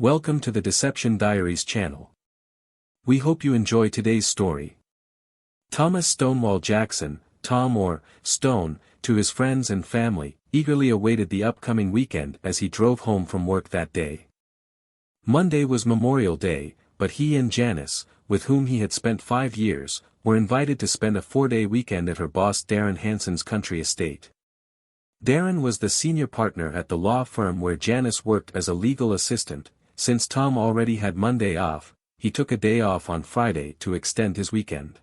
Welcome to the Deception Diaries channel. We hope you enjoy today's story. Thomas Stonewall Jackson, Tom or Stone, to his friends and family, eagerly awaited the upcoming weekend as he drove home from work that day. Monday was Memorial Day, but he and Janice, with whom he had spent 5 years, were invited to spend a 4-day weekend at her boss Darren Hanson's country estate. Darren was the senior partner at the law firm where Janice worked as a legal assistant. Since Tom already had Monday off, he took a day off on Friday to extend his weekend.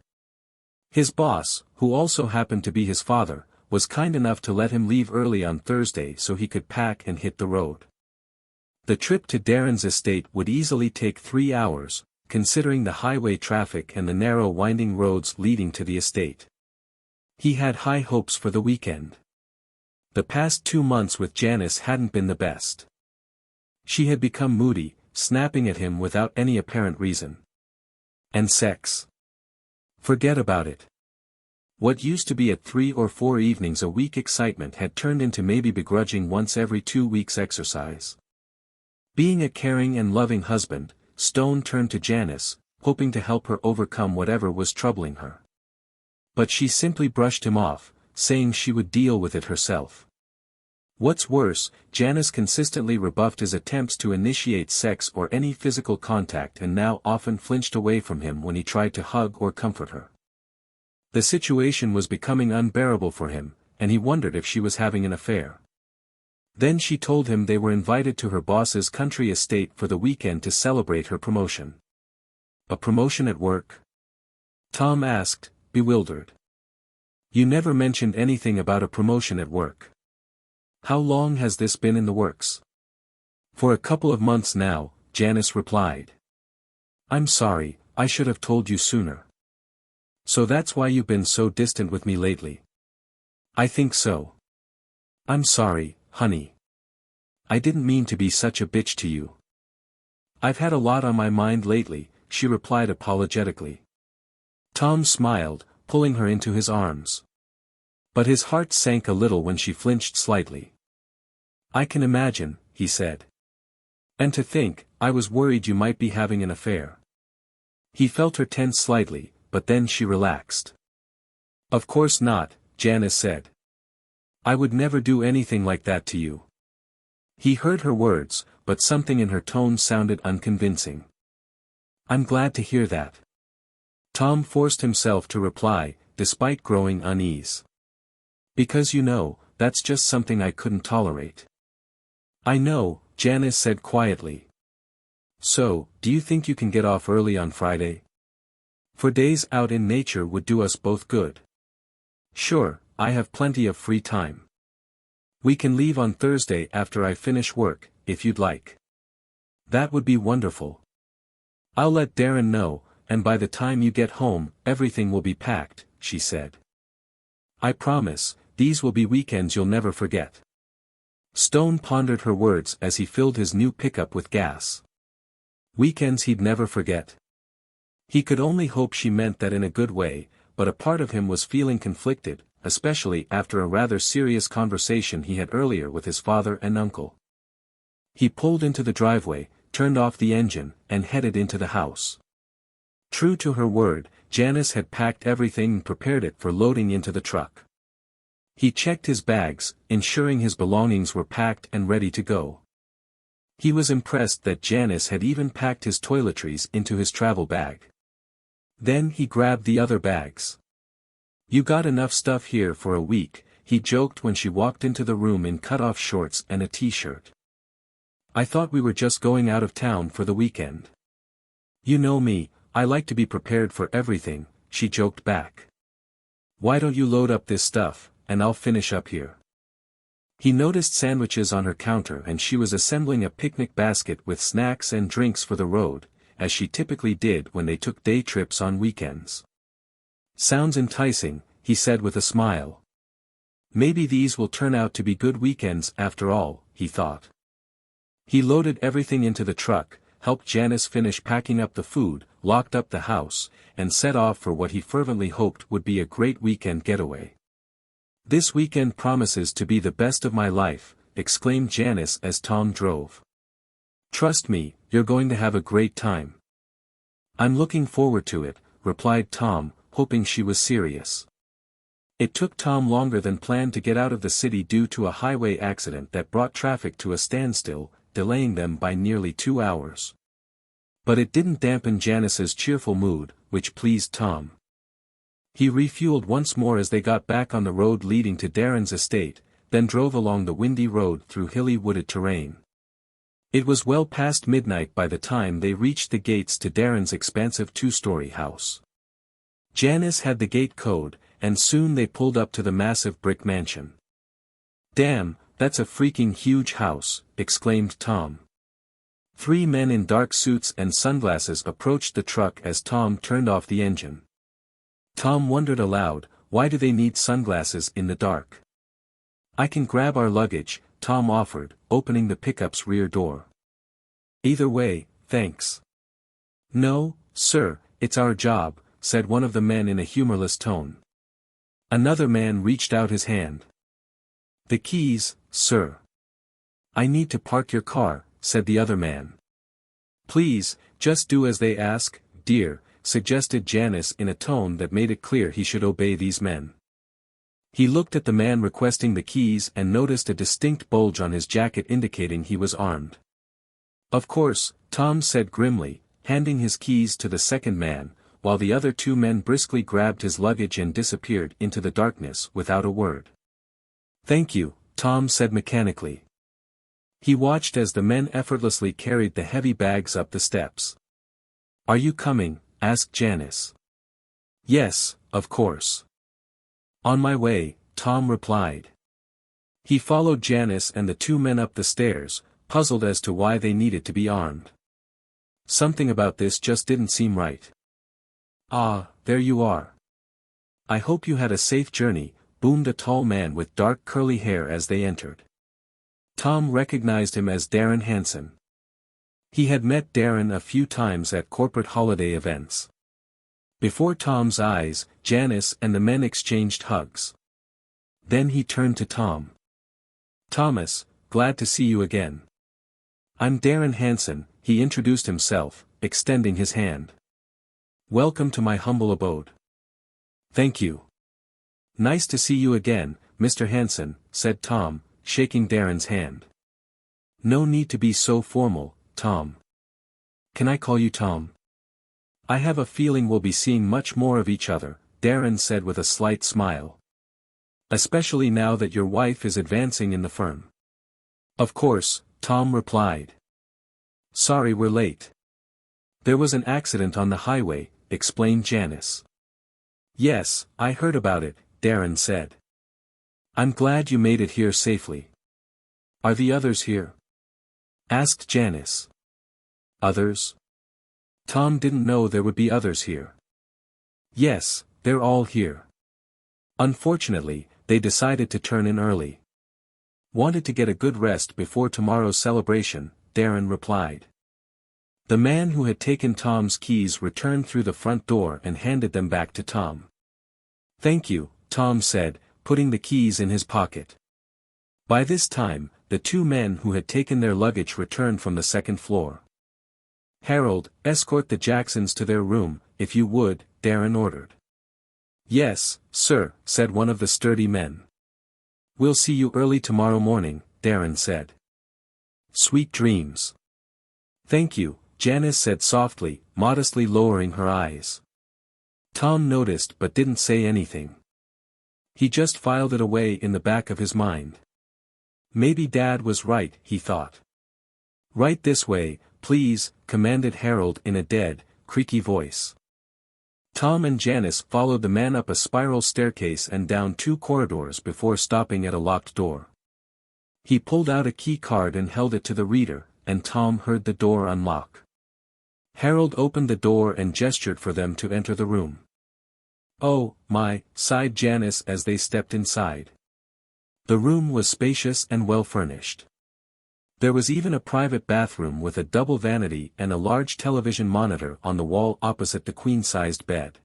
His boss, who also happened to be his father, was kind enough to let him leave early on Thursday so he could pack and hit the road. The trip to Darren's estate would easily take 3 hours, considering the highway traffic and the narrow winding roads leading to the estate. He had high hopes for the weekend. The past 2 months with Janice hadn't been the best. She had become moody, snapping at him without any apparent reason. And sex. Forget about it. What used to be at 3 or 4 evenings a week excitement had turned into maybe begrudging once every 2 weeks exercise. Being a caring and loving husband, Stone turned to Janice, hoping to help her overcome whatever was troubling her. But she simply brushed him off, saying she would deal with it herself. What's worse, Janice consistently rebuffed his attempts to initiate sex or any physical contact and now often flinched away from him when he tried to hug or comfort her. The situation was becoming unbearable for him, and he wondered if she was having an affair. Then she told him they were invited to her boss's country estate for the weekend to celebrate her promotion. A promotion at work? Tom asked, bewildered. You never mentioned anything about a promotion at work. How long has this been in the works? For a couple of months now, Janice replied. I'm sorry, I should have told you sooner. So that's why you've been so distant with me lately. I think so. I'm sorry, honey. I didn't mean to be such a bitch to you. I've had a lot on my mind lately, she replied apologetically. Tom smiled, pulling her into his arms. But his heart sank a little when she flinched slightly. I can imagine, he said. And to think, I was worried you might be having an affair. He felt her tense slightly, but then she relaxed. Of course not, Janice said. I would never do anything like that to you. He heard her words, but something in her tone sounded unconvincing. I'm glad to hear that. Tom forced himself to reply, despite growing unease. Because you know, that's just something I couldn't tolerate. I know, Janice said quietly. So, do you think you can get off early on Friday? For days out in nature would do us both good. Sure, I have plenty of free time. We can leave on Thursday after I finish work, if you'd like. That would be wonderful. I'll let Darren know, and by the time you get home, everything will be packed, she said. I promise, these will be weekends you'll never forget. Stone pondered her words as he filled his new pickup with gas. Weekends he'd never forget. He could only hope she meant that in a good way, but a part of him was feeling conflicted, especially after a rather serious conversation he had earlier with his father and uncle. He pulled into the driveway, turned off the engine, and headed into the house. True to her word, Janice had packed everything and prepared it for loading into the truck. He checked his bags, ensuring his belongings were packed and ready to go. He was impressed that Janice had even packed his toiletries into his travel bag. Then he grabbed the other bags. You got enough stuff here for a week, he joked when she walked into the room in cut-off shorts and a t-shirt. I thought we were just going out of town for the weekend. You know me, I like to be prepared for everything, she joked back. Why don't you load up this stuff, and I'll finish up here. He noticed sandwiches on her counter and she was assembling a picnic basket with snacks and drinks for the road, as she typically did when they took day trips on weekends. Sounds enticing, he said with a smile. Maybe these will turn out to be good weekends after all, he thought. He loaded everything into the truck, helped Janice finish packing up the food, locked up the house, and set off for what he fervently hoped would be a great weekend getaway. This weekend promises to be the best of my life, exclaimed Janice as Tom drove. Trust me, you're going to have a great time. I'm looking forward to it, replied Tom, hoping she was serious. It took Tom longer than planned to get out of the city due to a highway accident that brought traffic to a standstill, delaying them by nearly 2 hours. But it didn't dampen Janice's cheerful mood, which pleased Tom. He refueled once more as they got back on the road leading to Darren's estate, then drove along the windy road through hilly wooded terrain. It was well past midnight by the time they reached the gates to Darren's expansive 2-story house. Janice had the gate code, and soon they pulled up to the massive brick mansion. "Damn, that's a freaking huge house," exclaimed Tom. 3 men in dark suits and sunglasses approached the truck as Tom turned off the engine. Tom wondered aloud, why do they need sunglasses in the dark? "I can grab our luggage," Tom offered, opening the pickup's rear door. "Either way, thanks." "No, sir, it's our job," said one of the men in a humorless tone. Another man reached out his hand. "The keys, sir." "I need to park your car," said the other man. "Please, just do as they ask, dear," suggested Janice in a tone that made it clear he should obey these men. He looked at the man requesting the keys and noticed a distinct bulge on his jacket indicating he was armed. "Of course," Tom said grimly, handing his keys to the second man, while the other 2 men briskly grabbed his luggage and disappeared into the darkness without a word. "Thank you," Tom said mechanically. He watched as the men effortlessly carried the heavy bags up the steps. "Are you coming?" asked Janice. "Yes, of course." "On my way," Tom replied. He followed Janice and the 2 men up the stairs, puzzled as to why they needed to be armed. Something about this just didn't seem right. "Ah, there you are. I hope you had a safe journey," boomed a tall man with dark curly hair as they entered. Tom recognized him as Darren Hansen. He had met Darren a few times at corporate holiday events. Before Tom's eyes, Janice and the men exchanged hugs. Then he turned to Tom. "Thomas, glad to see you again. I'm Darren Hansen," he introduced himself, extending his hand. "Welcome to my humble abode." "Thank you. Nice to see you again, Mr. Hansen," said Tom, shaking Darren's hand. "No need to be so formal, Tom. Can I call you Tom?" "I have a feeling we'll be seeing much more of each other," Darren said with a slight smile. "Especially now that your wife is advancing in the firm." "Of course," Tom replied. "Sorry we're late. There was an accident on the highway," explained Janice. "Yes, I heard about it," Darren said. "I'm glad you made it here safely." "Are the others here?" asked Janice. "Others?" Tom didn't know there would be others here. "Yes, they're all here. Unfortunately, they decided to turn in early. Wanted to get a good rest before tomorrow's celebration," Darren replied. The man who had taken Tom's keys returned through the front door and handed them back to Tom. "Thank you," Tom said, putting the keys in his pocket. By this time, the 2 men who had taken their luggage returned from the second floor. "Harold, escort the Jacksons to their room, if you would," Darren ordered. "Yes, sir," said one of the sturdy men. "We'll see you early tomorrow morning," Darren said. "Sweet dreams." "Thank you," Janice said softly, modestly lowering her eyes. Tom noticed but didn't say anything. He just filed it away in the back of his mind. Maybe Dad was right, he thought. "Right this way, please," commanded Harold in a dead, creaky voice. Tom and Janice followed the man up a spiral staircase and down 2 corridors before stopping at a locked door. He pulled out a key card and held it to the reader, and Tom heard the door unlock. Harold opened the door and gestured for them to enter the room. "Oh, my," sighed Janice as they stepped inside. The room was spacious and well furnished. There was even a private bathroom with a double vanity and a large television monitor on the wall opposite the queen-sized bed.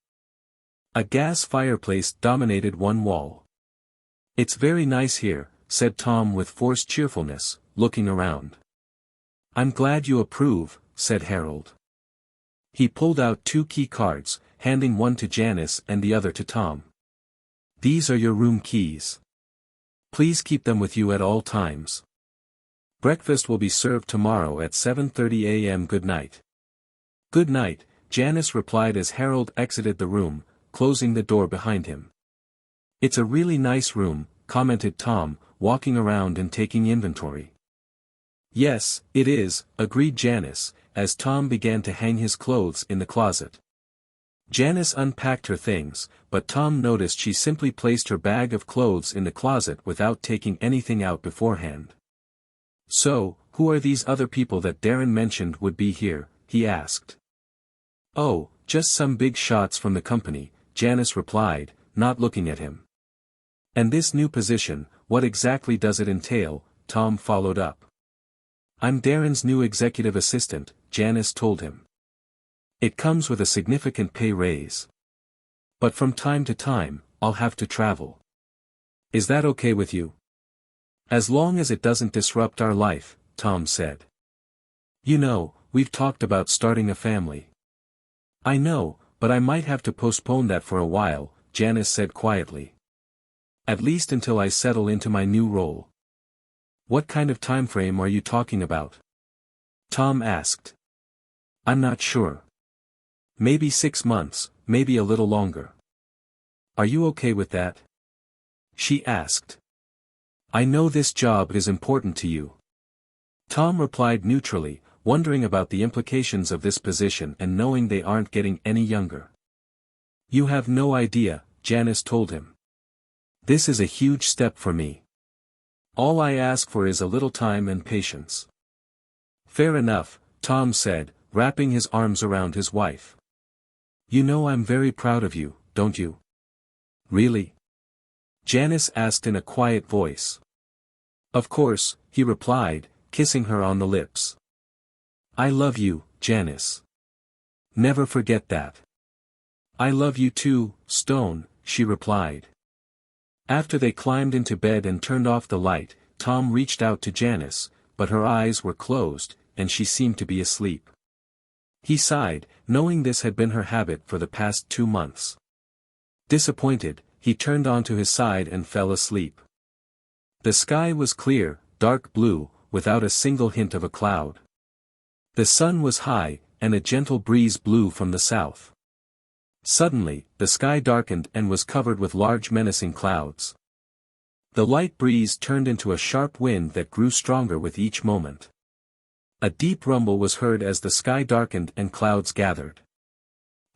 A gas fireplace dominated one wall. "It's very nice here," said Tom with forced cheerfulness, looking around. I'm glad you approve, said Harold. He pulled out 2 key cards, handing one to Janice and the other to Tom. These are your room keys. Please keep them with you at all times. Breakfast will be served tomorrow at 7:30 a.m. Good night. Good night, Janice replied as Harold exited the room, closing the door behind him. It's a really nice room, commented Tom, walking around and taking inventory. Yes, it is, agreed Janice, as Tom began to hang his clothes in the closet. Janice unpacked her things, but Tom noticed she simply placed her bag of clothes in the closet without taking anything out beforehand. So, who are these other people that Darren mentioned would be here, he asked. Oh, just some big shots from the company, Janice replied, not looking at him. And this new position, what exactly does it entail? Tom followed up. I'm Darren's new executive assistant, Janice told him. It comes with a significant pay raise. But from time to time, I'll have to travel. Is that okay with you? As long as it doesn't disrupt our life, Tom said. You know, we've talked about starting a family. I know, but I might have to postpone that for a while, Janice said quietly. At least until I settle into my new role. What kind of time frame are you talking about? Tom asked. I'm not sure. Maybe 6 months, maybe a little longer. Are you okay with that? She asked. I know this job is important to you. Tom replied neutrally, wondering about the implications of this position and knowing they aren't getting any younger. You have no idea, Janice told him. This is a huge step for me. All I ask for is a little time and patience. Fair enough, Tom said, wrapping his arms around his wife. You know I'm very proud of you, don't you? Really? Janice asked in a quiet voice. Of course, he replied, kissing her on the lips. I love you, Janice. Never forget that. I love you too, Stone, she replied. After they climbed into bed and turned off the light, Tom reached out to Janice, but her eyes were closed, and she seemed to be asleep. He sighed, knowing this had been her habit for the past 2 months. Disappointed, he turned onto his side and fell asleep. The sky was clear, dark blue, without a single hint of a cloud. The sun was high, and a gentle breeze blew from the south. Suddenly, the sky darkened and was covered with large menacing clouds. The light breeze turned into a sharp wind that grew stronger with each moment. A deep rumble was heard as the sky darkened and clouds gathered.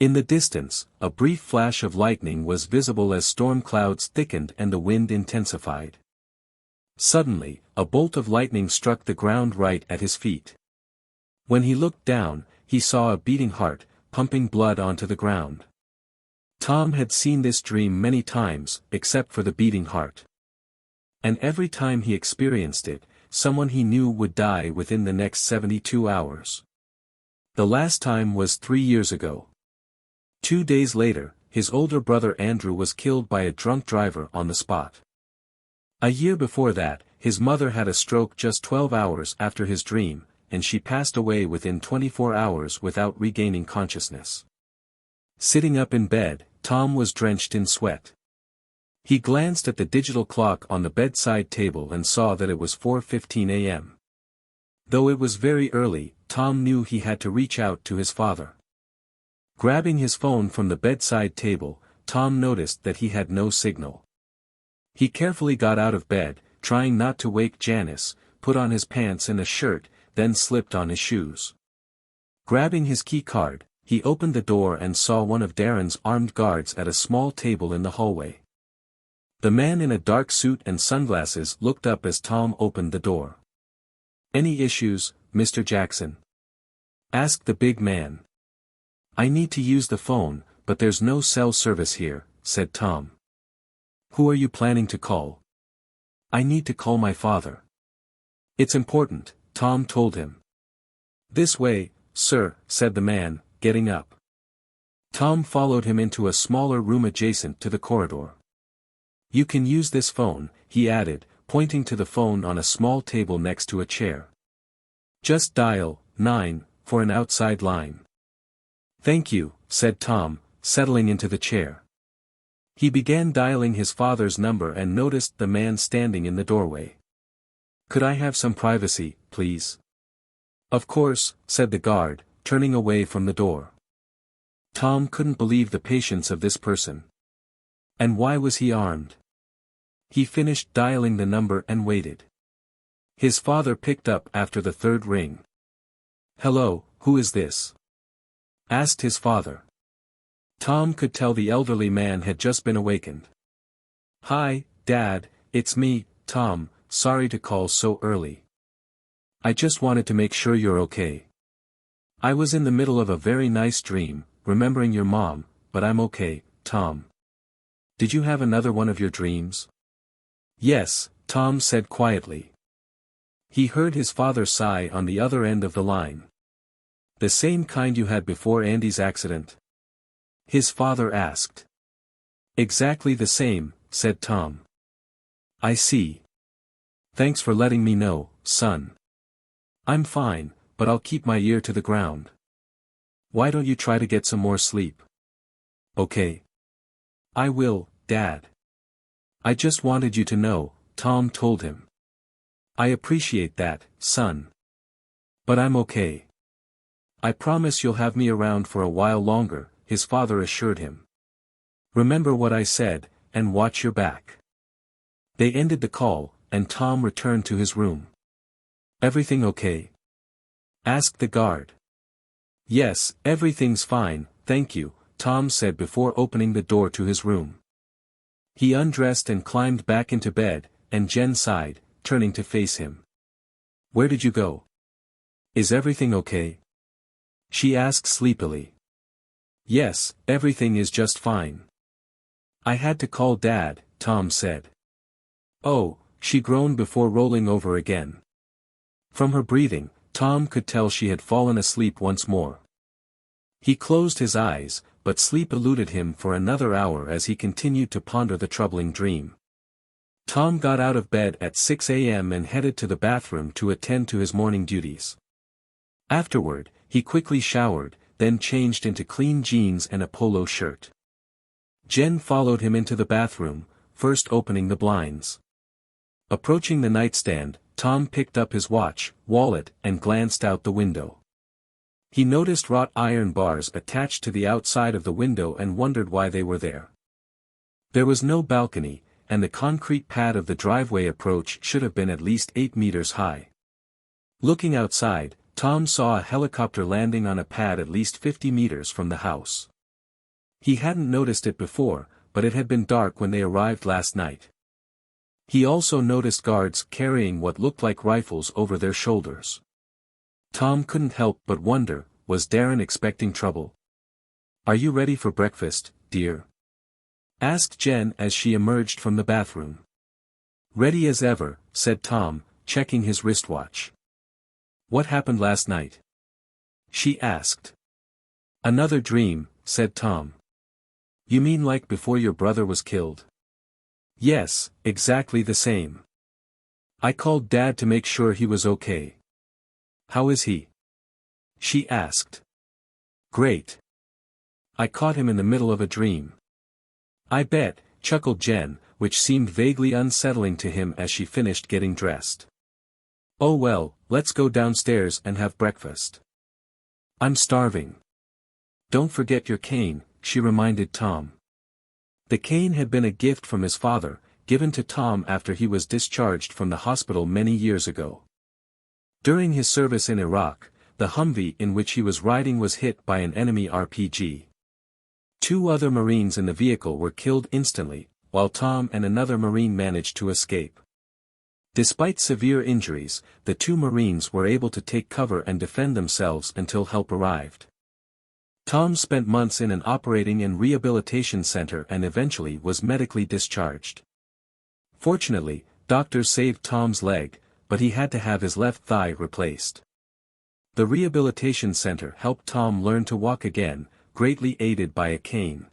In the distance, a brief flash of lightning was visible as storm clouds thickened and the wind intensified. Suddenly, a bolt of lightning struck the ground right at his feet. When he looked down, he saw a beating heart, pumping blood onto the ground. Tom had seen this dream many times, except for the beating heart. And every time he experienced it, someone he knew would die within the next 72 hours. The last time was 3 years ago. 2 days later, his older brother Andrew was killed by a drunk driver on the spot. A year before that, his mother had a stroke just 12 hours after his dream, and she passed away within 24 hours without regaining consciousness. Sitting up in bed, Tom was drenched in sweat. He glanced at the digital clock on the bedside table and saw that it was 4:15 a.m. Though it was very early, Tom knew he had to reach out to his father. Grabbing his phone from the bedside table, Tom noticed that he had no signal. He carefully got out of bed, trying not to wake Janice, put on his pants and a shirt, then slipped on his shoes. Grabbing his key card, he opened the door and saw one of Darren's armed guards at a small table in the hallway. The man in a dark suit and sunglasses looked up as Tom opened the door. Any issues, Mr. Jackson? Asked the big man. I need to use the phone, but there's no cell service here, said Tom. Who are you planning to call? I need to call my father. It's important, Tom told him. This way, sir, said the man, getting up. Tom followed him into a smaller room adjacent to the corridor. You can use this phone, he added, pointing to the phone on a small table next to a chair. Just dial 9 for an outside line. Thank you, said Tom, settling into the chair. He began dialing his father's number and noticed the man standing in the doorway. Could I have some privacy, please? Of course, said the guard, turning away from the door. Tom couldn't believe the patience of this person. And why was he armed? He finished dialing the number and waited. His father picked up after the third ring. Hello, who is this? Asked his father. Tom could tell the elderly man had just been awakened. Hi, Dad, it's me, Tom, sorry to call so early. I just wanted to make sure you're okay. I was in the middle of a very nice dream, remembering your mom, but I'm okay, Tom. Did you have another one of your dreams? Yes, Tom said quietly. He heard his father sigh on the other end of the line. The same kind you had before Andy's accident? His father asked. Exactly the same, said Tom. I see. Thanks for letting me know, son. I'm fine, but I'll keep my ear to the ground. Why don't you try to get some more sleep? Okay. I will, Dad. I just wanted you to know, Tom told him. I appreciate that, son. But I'm okay. I promise you'll have me around for a while longer, his father assured him. Remember what I said, and watch your back. They ended the call, and Tom returned to his room. Everything okay? Asked the guard. Yes, everything's fine, thank you, Tom said before opening the door to his room. He undressed and climbed back into bed, and Jen sighed, turning to face him. Where did you go? Is everything okay? She asked sleepily. Yes, everything is just fine. I had to call Dad, Tom said. Oh, she groaned before rolling over again. From her breathing, Tom could tell she had fallen asleep once more. He closed his eyes, but sleep eluded him for another hour as he continued to ponder the troubling dream. Tom got out of bed at 6 a.m. and headed to the bathroom to attend to his morning duties. Afterward, he quickly showered, then changed into clean jeans and a polo shirt. Jen followed him into the bathroom, first opening the blinds. Approaching the nightstand, Tom picked up his watch, wallet, and glanced out the window. He noticed wrought iron bars attached to the outside of the window and wondered why they were there. There was no balcony, and the concrete pad of the driveway approach should have been at least 8 meters high. Looking outside, Tom saw a helicopter landing on a pad at least 50 meters from the house. He hadn't noticed it before, but it had been dark when they arrived last night. He also noticed guards carrying what looked like rifles over their shoulders. Tom couldn't help but wonder, was Darren expecting trouble? Are you ready for breakfast, dear? Asked Jen as she emerged from the bathroom. Ready as ever, said Tom, checking his wristwatch. What happened last night? She asked. Another dream, said Tom. You mean like before your brother was killed? Yes, exactly the same. I called Dad to make sure he was okay. How is he? She asked. Great. I caught him in the middle of a dream. I bet, chuckled Jen, which seemed vaguely unsettling to him as she finished getting dressed. Oh well, let's go downstairs and have breakfast. I'm starving. Don't forget your cane, she reminded Tom. The cane had been a gift from his father, given to Tom after he was discharged from the hospital many years ago. During his service in Iraq, the Humvee in which he was riding was hit by an enemy RPG. 2 other Marines in the vehicle were killed instantly, while Tom and another Marine managed to escape. Despite severe injuries, the 2 Marines were able to take cover and defend themselves until help arrived. Tom spent months in an operating and rehabilitation center and eventually was medically discharged. Fortunately, doctors saved Tom's leg, but he had to have his left thigh replaced. The rehabilitation center helped Tom learn to walk again, greatly aided by a cane.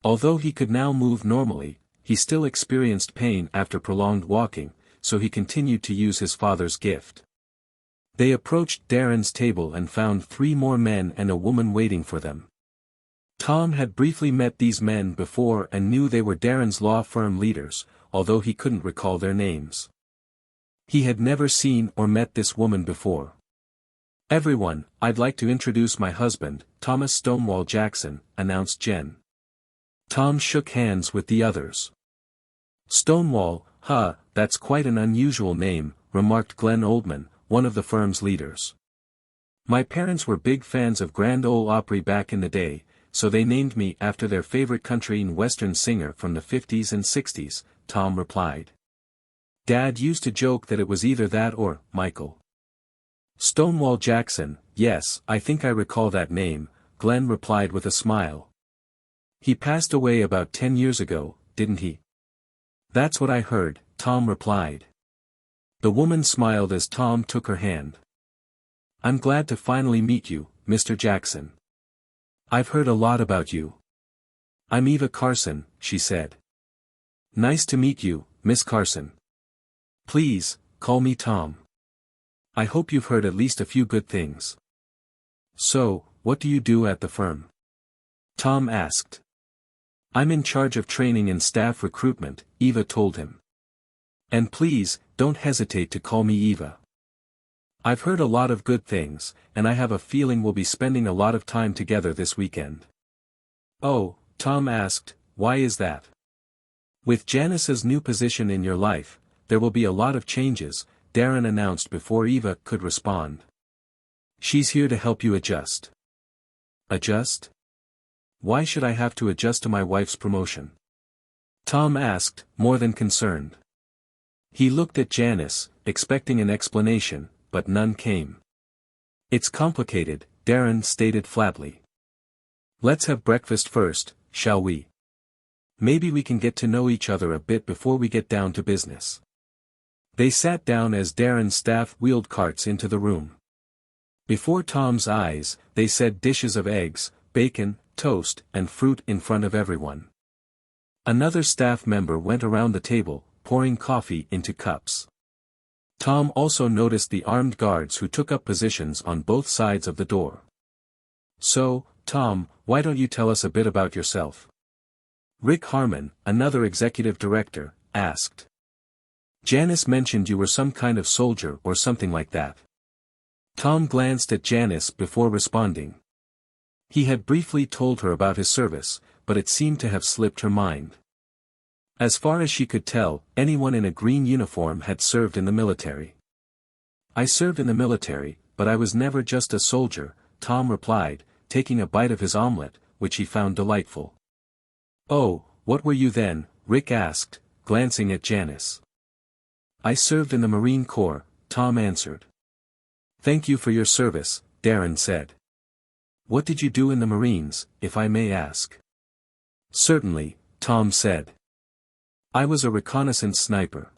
Although he could now move normally, he still experienced pain after prolonged walking, so he continued to use his father's gift. They approached Darren's table and found 3 more men and a woman waiting for them. Tom had briefly met these men before and knew they were Darren's law firm leaders, although he couldn't recall their names. He had never seen or met this woman before. "Everyone, I'd like to introduce my husband, Thomas Stonewall Jackson," announced Jen. Tom shook hands with the others. "Stonewall, huh, that's quite an unusual name," remarked Glenn Oldman, one of the firm's leaders. "My parents were big fans of Grand Ole Opry back in the day, so they named me after their favorite country and western singer from the 50s and 60s, Tom replied. "Dad used to joke that it was either that or Michael." "Stonewall Jackson, yes, I think I recall that name," Glenn replied with a smile. "He passed away about 10 years ago, didn't he?" "That's what I heard," Tom replied. The woman smiled as Tom took her hand. "I'm glad to finally meet you, Mr. Jackson. I've heard a lot about you." "I'm Eva Carson," she said. "Nice to meet you, Miss Carson. Please, call me Tom. I hope you've heard at least a few good things." "So, what do you do at the firm?" Tom asked. "I'm in charge of training and staff recruitment," Eva told him. "And please, don't hesitate to call me Eva. I've heard a lot of good things, and I have a feeling we'll be spending a lot of time together this weekend." "Oh," Tom asked, "why is that?" "With Janice's new position in your life, there will be a lot of changes," Darren announced before Eva could respond. "She's here to help you adjust." "Adjust? Why should I have to adjust to my wife's promotion?" Tom asked, more than concerned. He looked at Janice, expecting an explanation, but none came. "It's complicated," Darren stated flatly. "Let's have breakfast first, shall we? Maybe we can get to know each other a bit before we get down to business." They sat down as Darren's staff wheeled carts into the room. Before Tom's eyes, they set dishes of eggs, bacon, toast, and fruit in front of everyone. Another staff member went around the table, pouring coffee into cups. Tom also noticed the armed guards who took up positions on both sides of the door. "So, Tom, why don't you tell us a bit about yourself?" Rick Harmon, another executive director, asked. "Janice mentioned you were some kind of soldier or something like that." Tom glanced at Janice before responding. He had briefly told her about his service, but it seemed to have slipped her mind. As far as she could tell, anyone in a green uniform had served in the military. "I served in the military, but I was never just a soldier," Tom replied, taking a bite of his omelet, which he found delightful. "Oh, what were you then?" Rick asked, glancing at Janice. "I served in the Marine Corps," Tom answered. "Thank you for your service," Darren said. "What did you do in the Marines, if I may ask?" "Certainly," Tom said. "I was a reconnaissance sniper.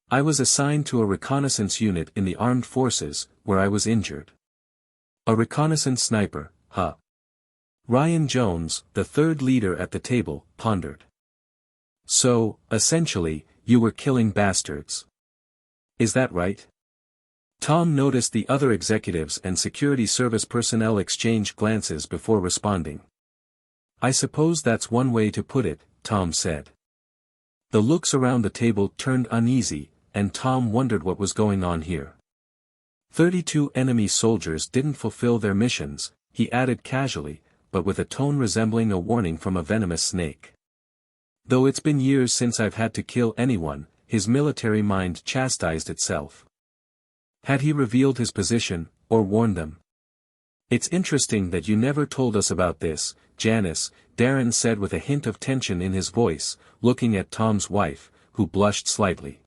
I was assigned to a reconnaissance unit in the armed forces, where I was injured." "A reconnaissance sniper, huh?" Ryan Jones, the third leader at the table, pondered. "So, essentially, you were killing bastards. Is that right?" Tom noticed the other executives and security service personnel exchange glances before responding. "I suppose that's one way to put it," Tom said. The looks around the table turned uneasy, and Tom wondered what was going on here. 32 enemy soldiers didn't fulfill their missions, he added casually, but with a tone resembling a warning from a venomous snake. "Though it's been years since I've had to kill anyone," his military mind chastised itself. Had he revealed his position, or warned them? "It's interesting that you never told us about this, Janice," Darren said with a hint of tension in his voice, looking at Tom's wife, who blushed slightly.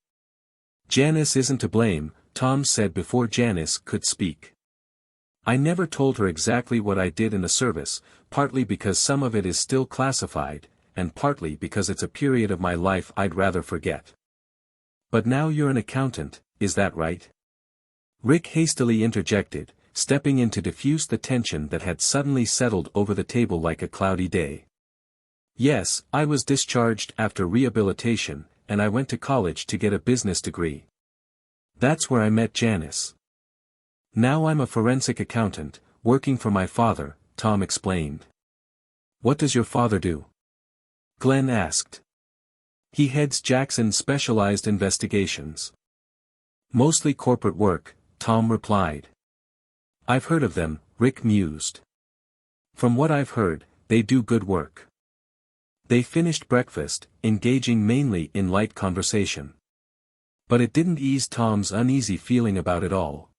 "Janice isn't to blame," Tom said before Janice could speak. "I never told her exactly what I did in the service, partly because some of it is still classified, and partly because it's a period of my life I'd rather forget." "But now you're an accountant, is that right?" Rick hastily interjected, stepping in to diffuse the tension that had suddenly settled over the table like a cloudy day. "Yes, I was discharged after rehabilitation, and I went to college to get a business degree. That's where I met Janice." Now I'm a forensic accountant, working for my father, Tom explained. What does your father do? Glenn asked. He heads Jackson's specialized investigations. Mostly corporate work, Tom replied. I've heard of them, Rick mused. From what I've heard, they do good work. They finished breakfast, engaging mainly in light conversation. But it didn't ease Tom's uneasy feeling about it all.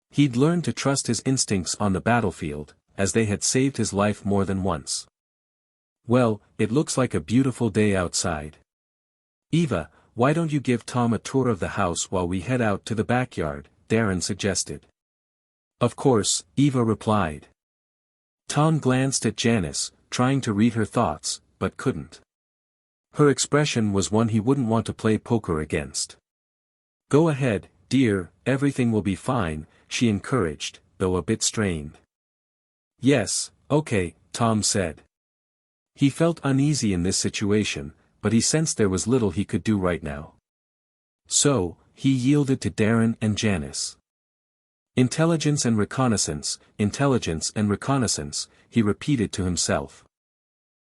He'd learned to trust his instincts on the battlefield, as they had saved his life more than once. Well, it looks like a beautiful day outside. Eva, why don't you give Tom a tour of the house while we head out to the backyard, Darren suggested. Of course, Eva replied. Tom glanced at Janice, trying to read her thoughts, but couldn't. Her expression was one he wouldn't want to play poker against. Go ahead, dear, everything will be fine, she encouraged, though a bit strained. Yes, okay, Tom said. He felt uneasy in this situation, but he sensed there was little he could do right now. So, he yielded to Darren and Janice. Intelligence and reconnaissance, he repeated to himself.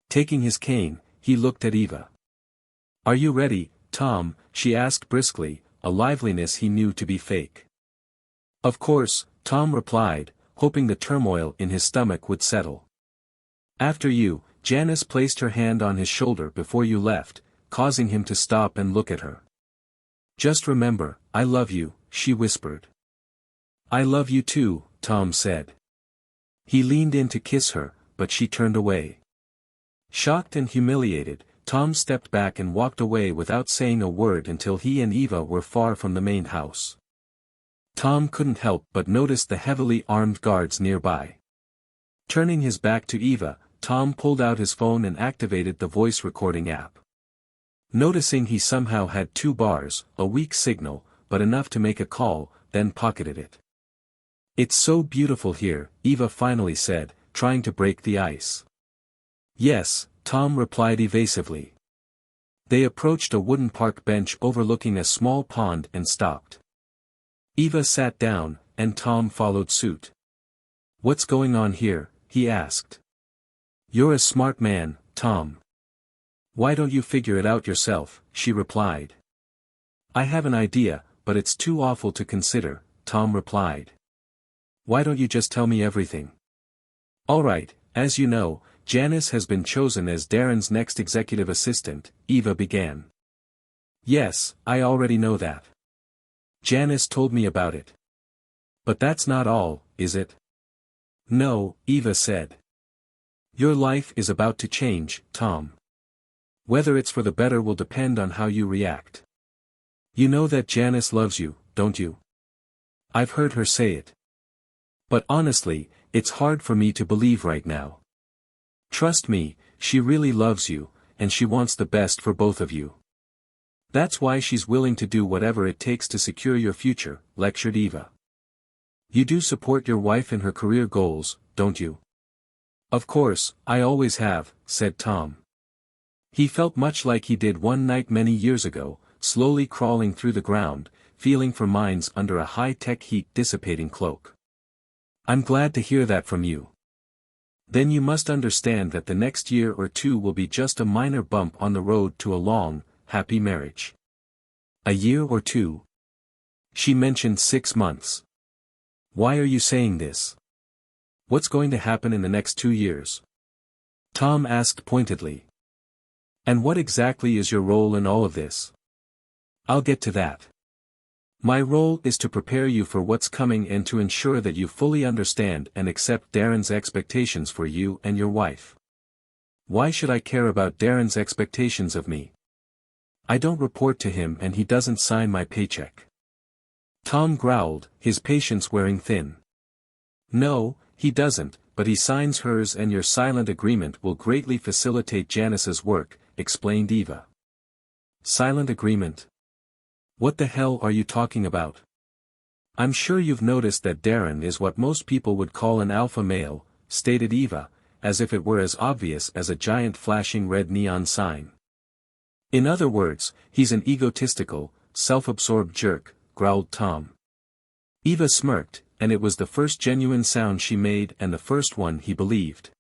Taking his cane, he looked at Eva. Are you ready, Tom? She asked briskly, a liveliness he knew to be fake. Of course, Tom replied, hoping the turmoil in his stomach would settle. After you, Janice placed her hand on his shoulder before you left, causing him to stop and look at her. Just remember, I love you, she whispered. I love you too, Tom said. He leaned in to kiss her, but she turned away. Shocked and humiliated, Tom stepped back and walked away without saying a word until he and Eva were far from the main house. Tom couldn't help but notice the heavily armed guards nearby. Turning his back to Eva, Tom pulled out his phone and activated the voice recording app. Noticing he somehow had 2 bars, a weak signal, but enough to make a call, then pocketed it. It's so beautiful here, Eva finally said, trying to break the ice. Yes, Tom replied evasively. They approached a wooden park bench overlooking a small pond and stopped. Eva sat down, and Tom followed suit. What's going on here? He asked. You're a smart man, Tom. Why don't you figure it out yourself? She replied. I have an idea, but it's too awful to consider, Tom replied. Why don't you just tell me everything? All right, as you know, Janice has been chosen as Darren's next executive assistant, Eva began. Yes, I already know that. Janice told me about it. But that's not all, is it? No, Eva said. Your life is about to change, Tom. Whether it's for the better will depend on how you react. You know that Janice loves you, don't you? I've heard her say it. But honestly, it's hard for me to believe right now. Trust me, she really loves you, and she wants the best for both of you. That's why she's willing to do whatever it takes to secure your future, lectured Eva. You do support your wife in her career goals, don't you? Of course, I always have, said Tom. He felt much like he did one night many years ago, slowly crawling through the ground, feeling for mines under a high-tech heat-dissipating cloak. I'm glad to hear that from you. Then you must understand that the next year or 2 will be just a minor bump on the road to a long, happy marriage. A year or 2? She mentioned 6 months. Why are you saying this? What's going to happen in the next 2 years? Tom asked pointedly. And what exactly is your role in all of this? I'll get to that. My role is to prepare you for what's coming and to ensure that you fully understand and accept Darren's expectations for you and your wife. Why should I care about Darren's expectations of me? I don't report to him and he doesn't sign my paycheck. Tom growled, his patience wearing thin. No, he doesn't, but he signs hers and your silent agreement will greatly facilitate Janice's work, explained Eva. Silent agreement? What the hell are you talking about? I'm sure you've noticed that Darren is what most people would call an alpha male, stated Eva, as if it were as obvious as a giant flashing red neon sign. In other words, he's an egotistical, self-absorbed jerk, growled Tom. Eva smirked, and it was the first genuine sound she made and the first one he believed.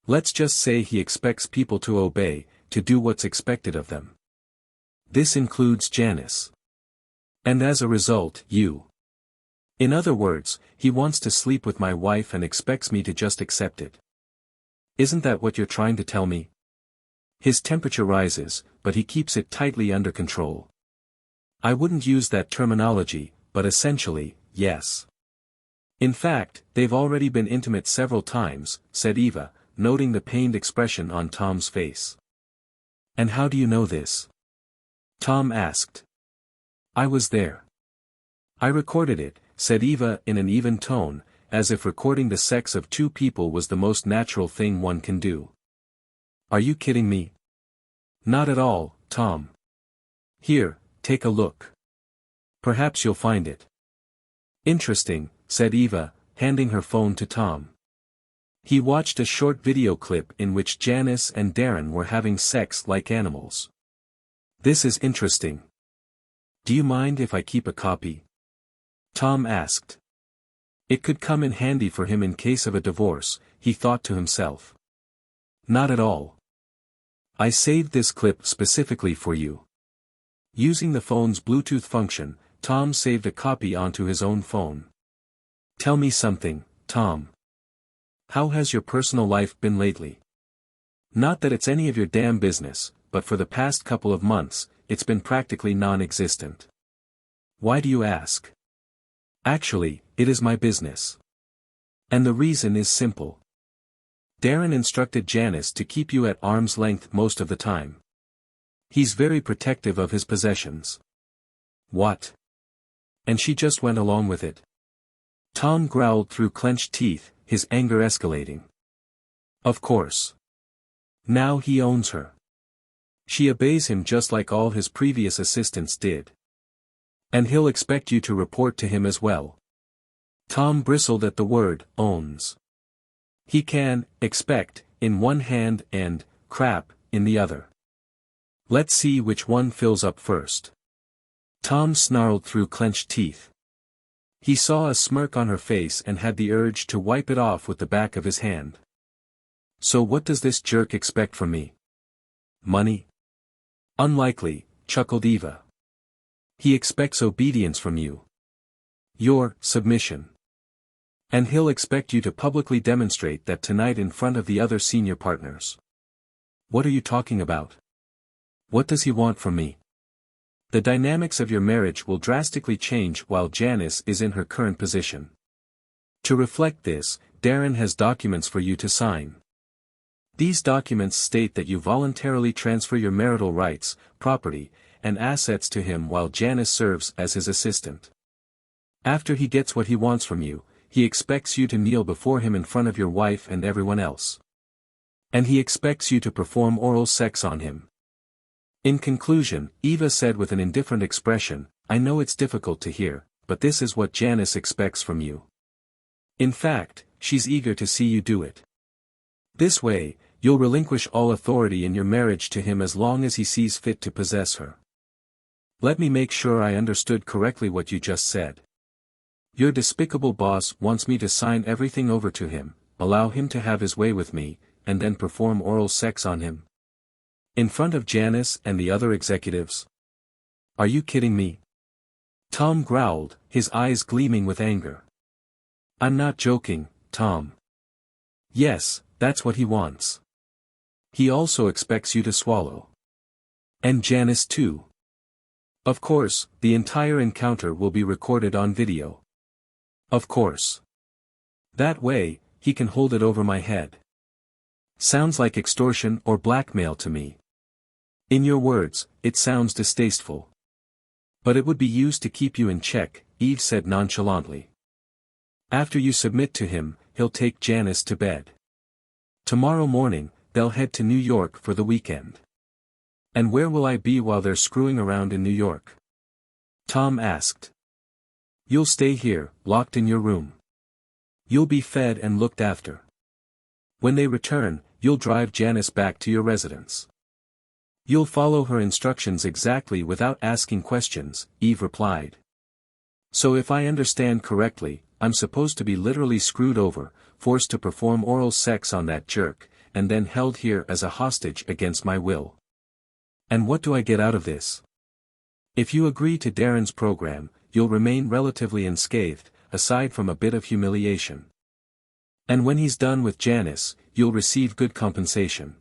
Let's just say he expects people to obey, to do what's expected of them. This includes Janice. And as a result, you. In other words, he wants to sleep with my wife and expects me to just accept it. Isn't that what you're trying to tell me? His temperature rises, but he keeps it tightly under control. I wouldn't use that terminology, but essentially, yes. In fact, they've already been intimate several times, said Eva, noting the pained expression on Tom's face. And how do you know this? Tom asked. I was there. I recorded it, said Eva in an even tone, as if recording the sex of two people was the most natural thing one can do. Are you kidding me? Not at all, Tom. Here, take a look. Perhaps you'll find it interesting, said Eva, handing her phone to Tom. He watched a short video clip in which Janice and Darren were having sex like animals. This is interesting. Do you mind if I keep a copy? Tom asked. It could come in handy for him in case of a divorce, he thought to himself. Not at all. I saved this clip specifically for you. Using the phone's Bluetooth function, Tom saved a copy onto his own phone. Tell me something, Tom. How has your personal life been lately? Not that it's any of your damn business, but for the past couple of months, it's been practically non-existent. Why do you ask? Actually, it is my business. And the reason is simple. Darren instructed Janice to keep you at arm's length most of the time. He's very protective of his possessions. What? And she just went along with it. Tom growled through clenched teeth, his anger escalating. Of course. Now he owns her. She obeys him just like all his previous assistants did. And he'll expect you to report to him as well. Tom bristled at the word, owns. He can, expect, in one hand and, crap, in the other. Let's see which one fills up first. Tom snarled through clenched teeth. He saw a smirk on her face and had the urge to wipe it off with the back of his hand. So what does this jerk expect from me? Money? Unlikely, chuckled Eva. He expects obedience from you. Your submission. And he'll expect you to publicly demonstrate that tonight in front of the other senior partners. What are you talking about? What does he want from me? The dynamics of your marriage will drastically change while Janice is in her current position. To reflect this, Darren has documents for you to sign. These documents state that you voluntarily transfer your marital rights, property, and assets to him while Janice serves as his assistant. After he gets what he wants from you, he expects you to kneel before him in front of your wife and everyone else. And he expects you to perform oral sex on him. In conclusion, Eva said with an indifferent expression, I know it's difficult to hear, but this is what Janice expects from you. In fact, she's eager to see you do it. This way, you'll relinquish all authority in your marriage to him as long as he sees fit to possess her. Let me make sure I understood correctly what you just said. Your despicable boss wants me to sign everything over to him, allow him to have his way with me, and then perform oral sex on him. In front of Janice and the other executives? Are you kidding me? Tom growled, his eyes gleaming with anger. I'm not joking, Tom. Yes, that's what he wants. He also expects you to swallow. And Janice too. Of course, the entire encounter will be recorded on video. Of course. That way, he can hold it over my head. Sounds like extortion or blackmail to me. In your words, it sounds distasteful. But it would be used to keep you in check, Eve said nonchalantly. After you submit to him, he'll take Janice to bed. Tomorrow morning, they'll head to New York for the weekend. And where will I be while they're screwing around in New York? Tom asked. You'll stay here, locked in your room. You'll be fed and looked after. When they return, you'll drive Janice back to your residence. You'll follow her instructions exactly without asking questions, Eve replied. So if I understand correctly, I'm supposed to be literally screwed over, forced to perform oral sex on that jerk, and then held here as a hostage against my will. And what do I get out of this? If you agree to Darren's program, you'll remain relatively unscathed, aside from a bit of humiliation. And when he's done with Janice, you'll receive good compensation.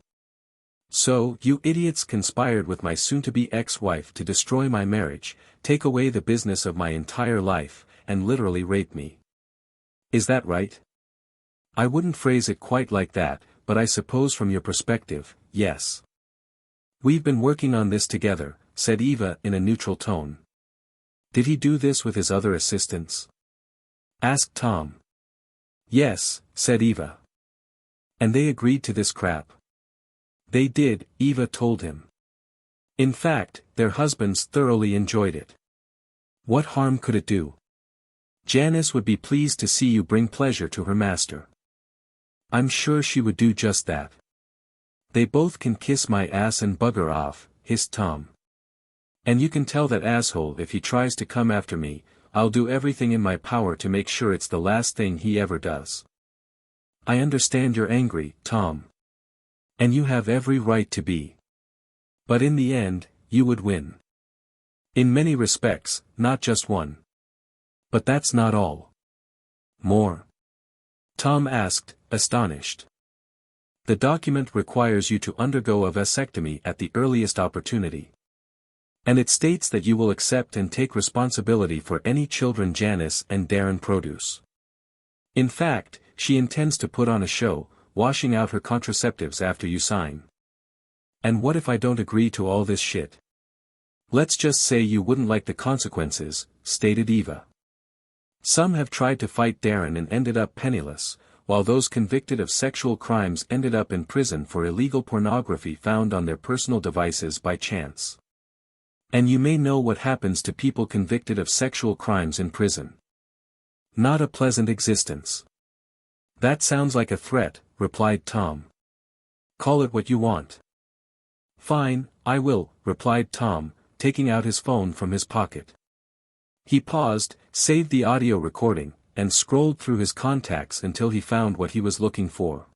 So, you idiots conspired with my soon-to-be ex-wife to destroy my marriage, take away the business of my entire life, and literally rape me. Is that right? I wouldn't phrase it quite like that, but I suppose from your perspective, yes. We've been working on this together, said Eva in a neutral tone. Did he do this with his other assistants? Asked Tom. Yes, said Eva. And they agreed to this crap. They did, Eva told him. In fact, their husbands thoroughly enjoyed it. What harm could it do? Janice would be pleased to see you bring pleasure to her master. I'm sure she would do just that. They both can kiss my ass and bugger off, hissed Tom. And you can tell that asshole if he tries to come after me, I'll do everything in my power to make sure it's the last thing he ever does. I understand you're angry, Tom. And you have every right to be. But in the end, you would win. In many respects, not just one. But that's not all. More? Tom asked, astonished. The document requires you to undergo a vasectomy at the earliest opportunity. And it states that you will accept and take responsibility for any children Janice and Darren produce. In fact, she intends to put on a show, washing out her contraceptives after you sign. And what if I don't agree to all this shit? Let's just say you wouldn't like the consequences, stated Eva. Some have tried to fight Darren and ended up penniless, while those convicted of sexual crimes ended up in prison for illegal pornography found on their personal devices by chance. And you may know what happens to people convicted of sexual crimes in prison. Not a pleasant existence. That sounds like a threat, replied Tom. Call it what you want. Fine, I will, replied Tom, taking out his phone from his pocket. He paused, saved the audio recording, and scrolled through his contacts until he found what he was looking for.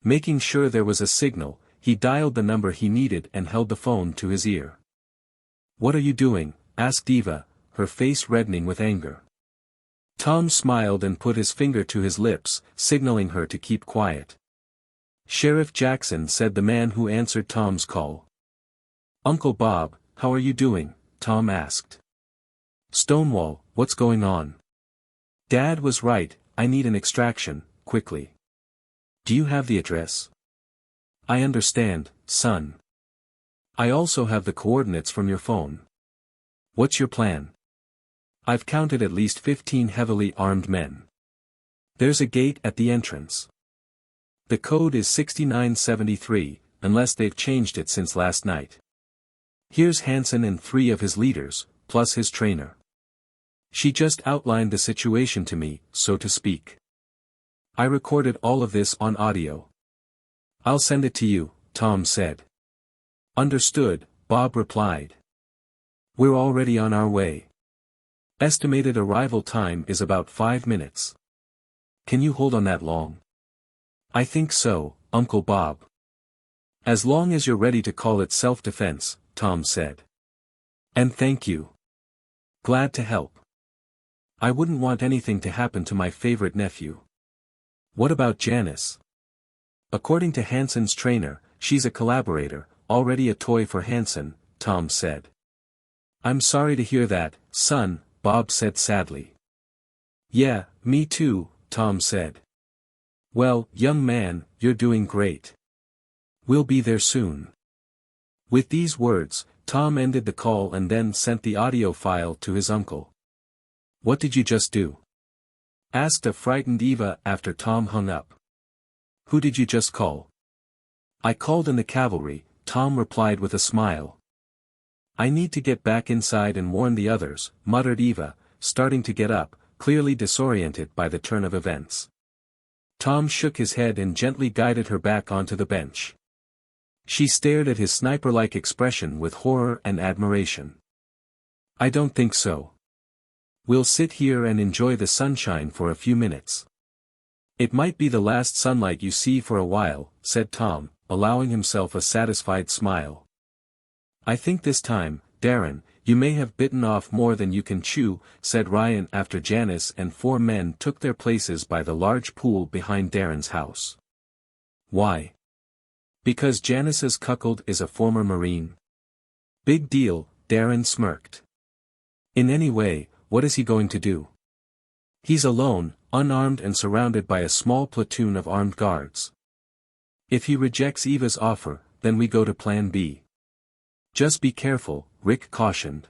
Making sure there was a signal, he dialed the number he needed and held the phone to his ear. What are you doing? Asked Eva, her face reddening with anger. Tom smiled and put his finger to his lips, signaling her to keep quiet. Sheriff Jackson, said the man who answered Tom's call. Uncle Bob, how are you doing? Tom asked. Stonewall, what's going on? Dad was right, I need an extraction, quickly. Do you have the address? I understand, son. I also have the coordinates from your phone. What's your plan? I've counted at least 15 heavily armed men. There's a gate at the entrance. The code is 6973, unless they've changed it since last night. Here's Hansen and 3 of his leaders, plus his trainer. She just outlined the situation to me, so to speak. I recorded all of this on audio. I'll send it to you, Tom said. Understood, Bob replied. We're already on our way. Estimated arrival time is about 5 minutes. Can you hold on that long? I think so, Uncle Bob. As long as you're ready to call it self-defense, Tom said. And thank you. Glad to help. I wouldn't want anything to happen to my favorite nephew. What about Janice? According to Hansen's trainer, she's a collaborator, already a toy for Hansen, Tom said. I'm sorry to hear that, son, Bob said sadly. Yeah, me too, Tom said. Well, young man, you're doing great. We'll be there soon. With these words, Tom ended the call and then sent the audio file to his uncle. What did you just do? Asked a frightened Eva after Tom hung up. Who did you just call? I called in the cavalry, Tom replied with a smile. I need to get back inside and warn the others, muttered Eva, starting to get up, clearly disoriented by the turn of events. Tom shook his head and gently guided her back onto the bench. She stared at his sniper-like expression with horror and admiration. I don't think so. We'll sit here and enjoy the sunshine for a few minutes. It might be the last sunlight you see for a while, said Tom, allowing himself a satisfied smile. I think this time, Darren, you may have bitten off more than you can chew, said Ryan after Janice and 4 men took their places by the large pool behind Darren's house. Why? Because Janice's cuckold is a former Marine. Big deal, Darren smirked. In any way, what is he going to do? He's alone, unarmed and surrounded by a small platoon of armed guards. If he rejects Eva's offer, then we go to Plan B. Just be careful, Rick cautioned.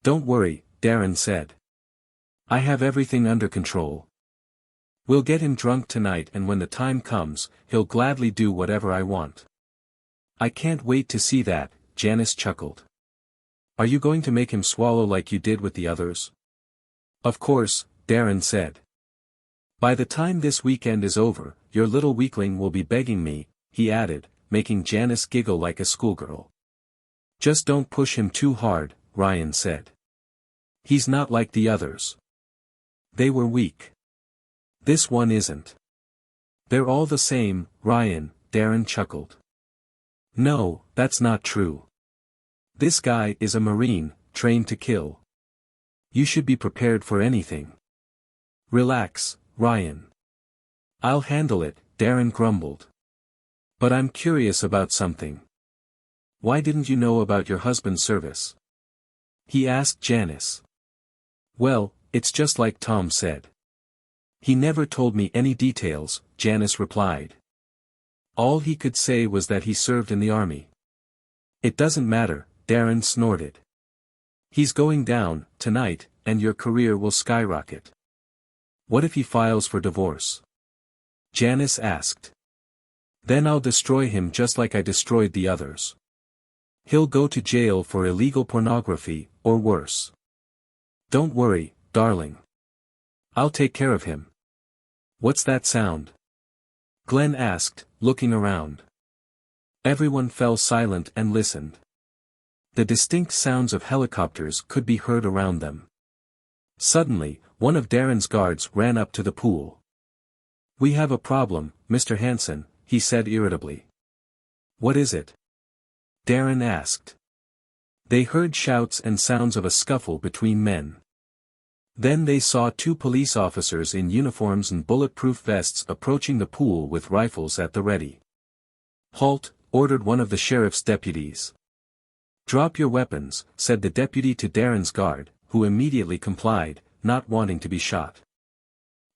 Don't worry, Darren said. I have everything under control. We'll get him drunk tonight and when the time comes, he'll gladly do whatever I want. I can't wait to see that, Janice chuckled. Are you going to make him swallow like you did with the others? Of course, Darren said. By the time this weekend is over, your little weakling will be begging me, he added, making Janice giggle like a schoolgirl. Just don't push him too hard, Ryan said. He's not like the others. They were weak. This one isn't. They're all the same, Ryan, Darren chuckled. No, that's not true. This guy is a Marine, trained to kill. You should be prepared for anything. Relax, Ryan. I'll handle it, Darren grumbled. But I'm curious about something. Why didn't you know about your husband's service? He asked Janice. Well, it's just like Tom said. He never told me any details, Janice replied. All he could say was that he served in the army. It doesn't matter, Darren snorted. He's going down, tonight, and your career will skyrocket. What if he files for divorce? Janice asked. Then I'll destroy him just like I destroyed the others. He'll go to jail for illegal pornography, or worse. Don't worry, darling. I'll take care of him. What's that sound? Glenn asked, looking around. Everyone fell silent and listened. The distinct sounds of helicopters could be heard around them. Suddenly, one of Darren's guards ran up to the pool. We have a problem, Mr. Hanson, he said irritably. What is it? Darren asked. They heard shouts and sounds of a scuffle between men. Then they saw 2 police officers in uniforms and bulletproof vests approaching the pool with rifles at the ready. Halt, ordered one of the sheriff's deputies. Drop your weapons, said the deputy to Darren's guard, who immediately complied, not wanting to be shot.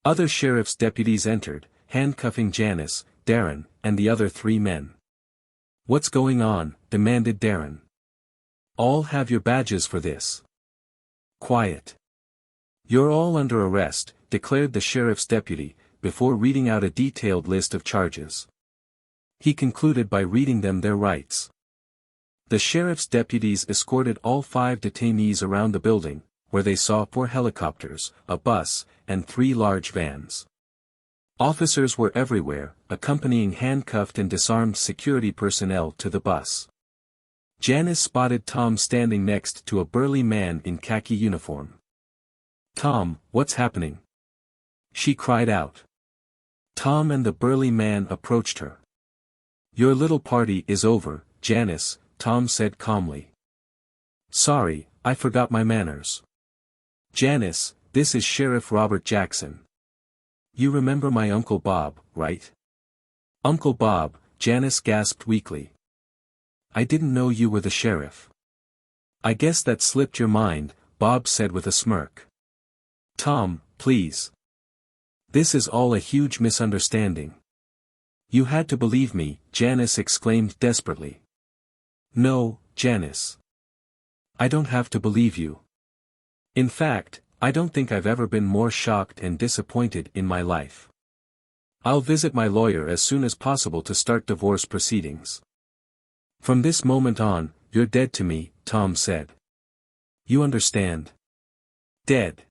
Other sheriff's deputies entered, handcuffing Janice, Darren, and the other 3 men. What's going on? Demanded Darren. All have your badges for this. Quiet. You're all under arrest, declared the sheriff's deputy, before reading out a detailed list of charges. He concluded by reading them their rights. The sheriff's deputies escorted all 5 detainees around the building, where they saw 4 helicopters, a bus, and 3 large vans. Officers were everywhere, accompanying handcuffed and disarmed security personnel to the bus. Janice spotted Tom standing next to a burly man in khaki uniform. Tom, what's happening? She cried out. Tom and the burly man approached her. Your little party is over, Janice, Tom said calmly. Sorry, I forgot my manners. Janice, this is Sheriff Robert Jackson. You remember my Uncle Bob, right? Uncle Bob, Janice gasped weakly. I didn't know you were the sheriff. I guess that slipped your mind, Bob said with a smirk. Tom, please. This is all a huge misunderstanding. You had to believe me, Janice exclaimed desperately. No, Janice. I don't have to believe you. In fact, I don't think I've ever been more shocked and disappointed in my life. I'll visit my lawyer as soon as possible to start divorce proceedings. From this moment on, you're dead to me, Tom said. You understand? Dead.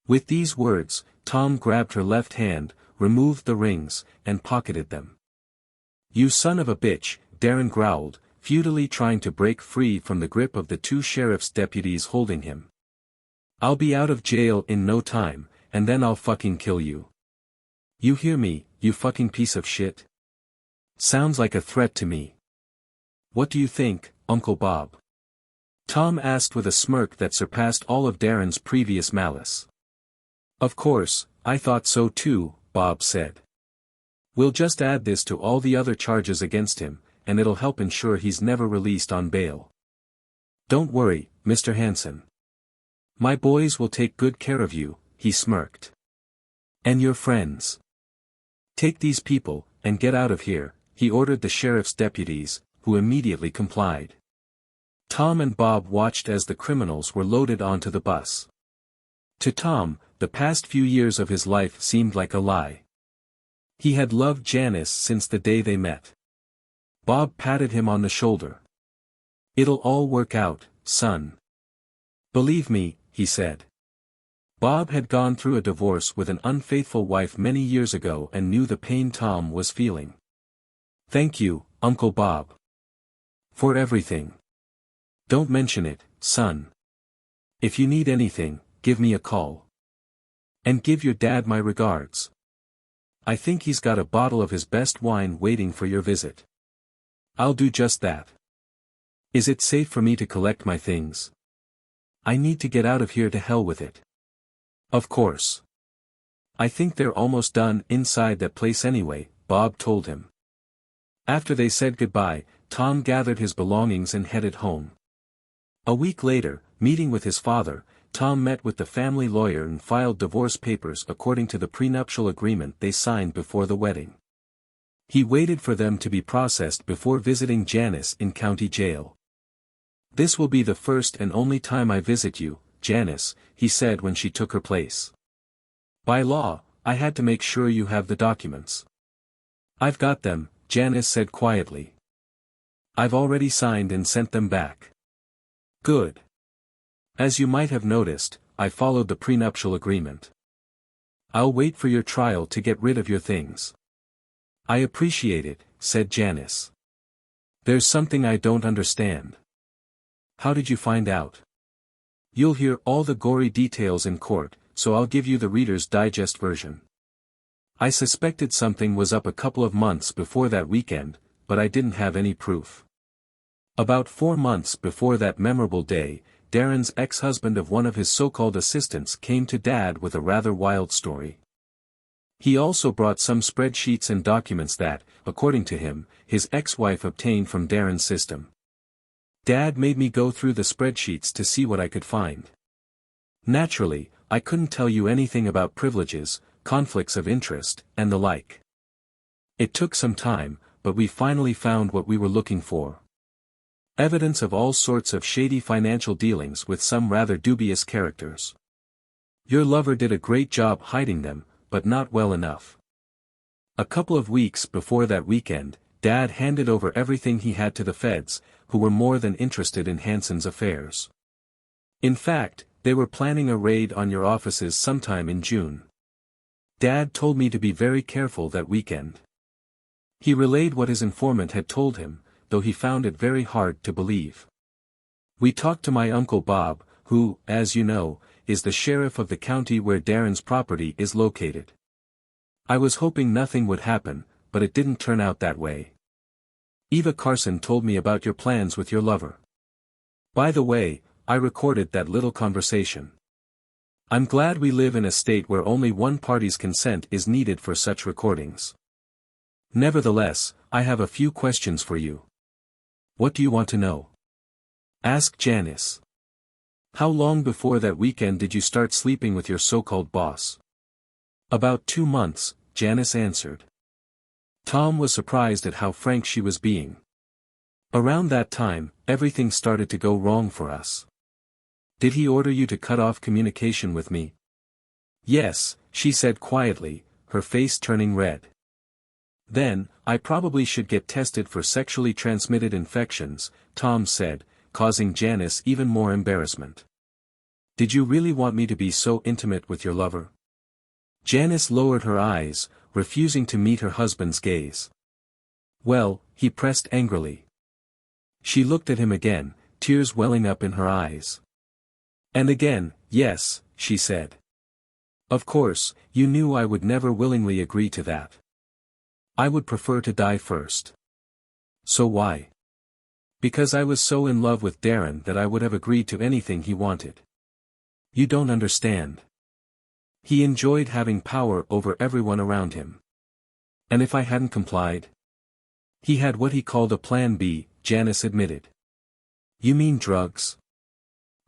With these words, Tom grabbed her left hand, removed the rings, and pocketed them. You son of a bitch, Darren growled, futilely trying to break free from the grip of the 2 sheriff's deputies holding him. I'll be out of jail in no time, and then I'll fucking kill you. You hear me, you fucking piece of shit? Sounds like a threat to me. What do you think, Uncle Bob? Tom asked with a smirk that surpassed all of Darren's previous malice. Of course, I thought so too, Bob said. We'll just add this to all the other charges against him, and it'll help ensure he's never released on bail. Don't worry, Mr. Hanson. My boys will take good care of you, he smirked. And your friends. Take these people, and get out of here, he ordered the sheriff's deputies, who immediately complied. Tom and Bob watched as the criminals were loaded onto the bus. To Tom, the past few years of his life seemed like a lie. He had loved Janice since the day they met. Bob patted him on the shoulder. It'll all work out, son. Believe me, he said. Bob had gone through a divorce with an unfaithful wife many years ago and knew the pain Tom was feeling. Thank you, Uncle Bob. For everything. Don't mention it, son. If you need anything, give me a call. And give your dad my regards. I think he's got a bottle of his best wine waiting for your visit. I'll do just that. Is it safe for me to collect my things? I need to get out of here to hell with it. Of course. I think they're almost done inside that place anyway, Bob told him. After they said goodbye, Tom gathered his belongings and headed home. A week later, meeting with his father, Tom met with the family lawyer and filed divorce papers according to the prenuptial agreement they signed before the wedding. He waited for them to be processed before visiting Janice in county jail. This will be the first and only time I visit you, Janice, he said when she took her place. By law, I had to make sure you have the documents. I've got them, Janice said quietly. I've already signed and sent them back. Good. As you might have noticed, I followed the prenuptial agreement. I'll wait for your trial to get rid of your things. I appreciate it, said Janice. There's something I don't understand. How did you find out? You'll hear all the gory details in court, so I'll give you the Reader's Digest version. I suspected something was up a couple of months before that weekend, but I didn't have any proof. About 4 months before that memorable day, Darren's ex-husband of one of his so-called assistants came to Dad with a rather wild story. He also brought some spreadsheets and documents that, according to him, his ex-wife obtained from Darren's system. Dad made me go through the spreadsheets to see what I could find. Naturally, I couldn't tell you anything about privileges, conflicts of interest, and the like. It took some time, but we finally found what we were looking for. Evidence of all sorts of shady financial dealings with some rather dubious characters. Your lover did a great job hiding them, but not well enough. A couple of weeks before that weekend, Dad handed over everything he had to the feds, who were more than interested in Hanson's affairs. In fact, they were planning a raid on your offices sometime in June. Dad told me to be very careful that weekend. He relayed what his informant had told him, though he found it very hard to believe. We talked to my Uncle Bob, who, as you know, is the sheriff of the county where Darren's property is located. I was hoping nothing would happen, but it didn't turn out that way. Eva Carson told me about your plans with your lover. By the way, I recorded that little conversation. I'm glad we live in a state where only one party's consent is needed for such recordings. Nevertheless, I have a few questions for you. What do you want to know? Asked Janice. How long before that weekend did you start sleeping with your so-called boss? About 2 months, Janice answered. Tom was surprised at how frank she was being. Around that time, everything started to go wrong for us. Did he order you to cut off communication with me? Yes, she said quietly, her face turning red. Then, I probably should get tested for sexually transmitted infections, Tom said, causing Janice even more embarrassment. Did you really want me to be so intimate with your lover? Janice lowered her eyes, refusing to meet her husband's gaze. Well, he pressed angrily. She looked at him again, tears welling up in her eyes. And again, yes, she said. Of course, you knew I would never willingly agree to that. I would prefer to die first. So why? Because I was so in love with Darren that I would have agreed to anything he wanted. You don't understand. He enjoyed having power over everyone around him. And if I hadn't complied? He had what he called a plan B, Janice admitted. You mean drugs?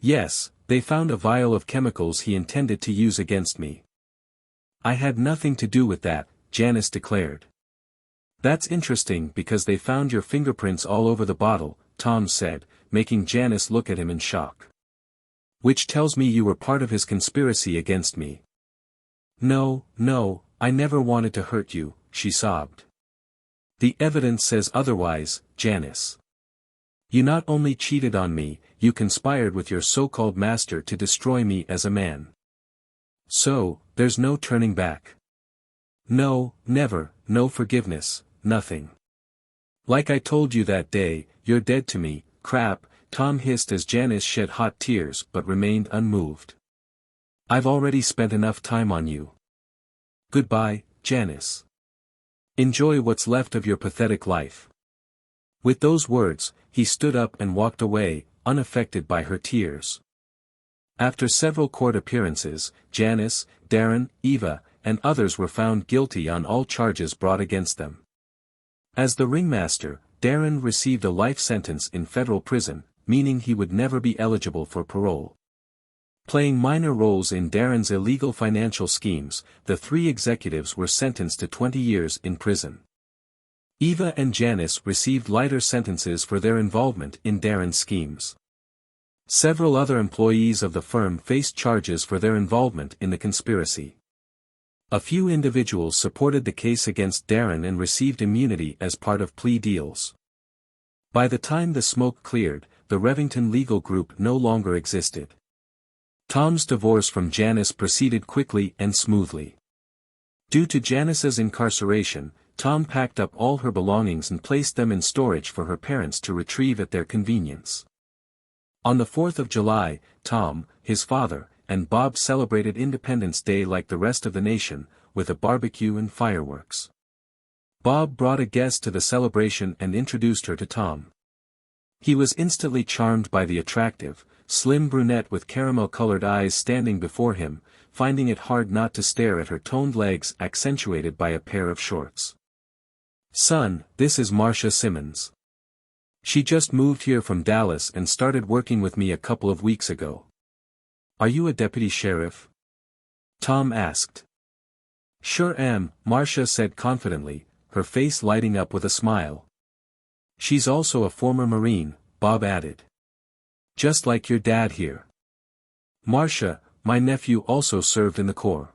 Yes, they found a vial of chemicals he intended to use against me. I had nothing to do with that, Janice declared. That's interesting because they found your fingerprints all over the bottle, Tom said, making Janice look at him in shock. Which tells me you were part of his conspiracy against me. No, I never wanted to hurt you, she sobbed. The evidence says otherwise, Janice. You not only cheated on me, you conspired with your so-called master to destroy me as a man. So, there's no turning back. No, never, no forgiveness, nothing. Like I told you that day, you're dead to me, crap, Tom hissed as Janice shed hot tears but remained unmoved. I've already spent enough time on you. Goodbye, Janice. Enjoy what's left of your pathetic life. With those words, he stood up and walked away, unaffected by her tears. After several court appearances, Janice, Darren, Eva, and others were found guilty on all charges brought against them. As the ringmaster, Darren received a life sentence in federal prison, meaning he would never be eligible for parole. Playing minor roles in Darren's illegal financial schemes, the three executives were sentenced to 20 years in prison. Eva and Janice received lighter sentences for their involvement in Darren's schemes. Several other employees of the firm faced charges for their involvement in the conspiracy. A few individuals supported the case against Darren and received immunity as part of plea deals. By the time the smoke cleared, the Revington legal group no longer existed. Tom's divorce from Janice proceeded quickly and smoothly. Due to Janice's incarceration, Tom packed up all her belongings and placed them in storage for her parents to retrieve at their convenience. On the 4th of July, Tom, his father, and Bob celebrated Independence Day like the rest of the nation, with a barbecue and fireworks. Bob brought a guest to the celebration and introduced her to Tom. He was instantly charmed by the attractive, slim brunette with caramel-colored eyes standing before him, finding it hard not to stare at her toned legs accentuated by a pair of shorts. Son, this is Marcia Simmons. She just moved here from Dallas and started working with me a couple of weeks ago. Are you a deputy sheriff? Tom asked. Sure am, Marcia said confidently, her face lighting up with a smile. She's also a former Marine, Bob added. Just like your dad here. Marcia, my nephew also served in the Corps.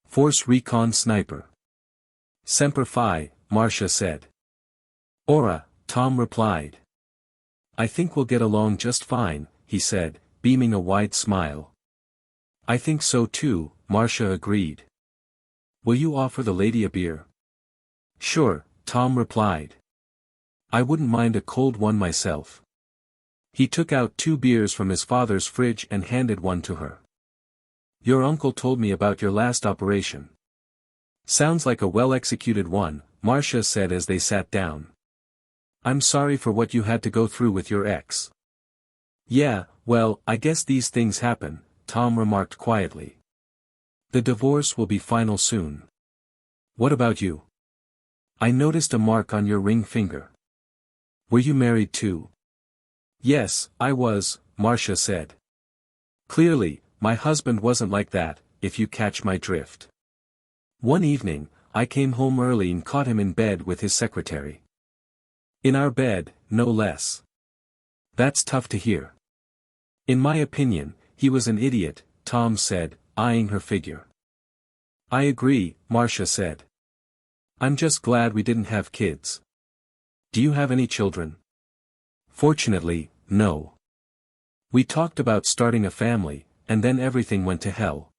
Force Recon Sniper. Semper Fi, Marcia said. Ora, Tom replied. I think we'll get along just fine, he said, beaming a wide smile. I think so too, Marcia agreed. Will you offer the lady a beer? Sure, Tom replied. I wouldn't mind a cold one myself. He took out 2 beers from his father's fridge and handed one to her. Your uncle told me about your last operation. Sounds like a well-executed one, Marcia said as they sat down. I'm sorry for what you had to go through with your ex. Yeah, well, I guess these things happen, Tom remarked quietly. The divorce will be final soon. What about you? I noticed a mark on your ring finger. Were you married too? Yes, I was, Marcia said. Clearly, my husband wasn't like that, if you catch my drift. One evening, I came home early and caught him in bed with his secretary. In our bed, no less. That's tough to hear. In my opinion, he was an idiot, Tom said, eyeing her figure. I agree, Marcia said. I'm just glad we didn't have kids. Do you have any children? Fortunately, no. We talked about starting a family, and then everything went to hell.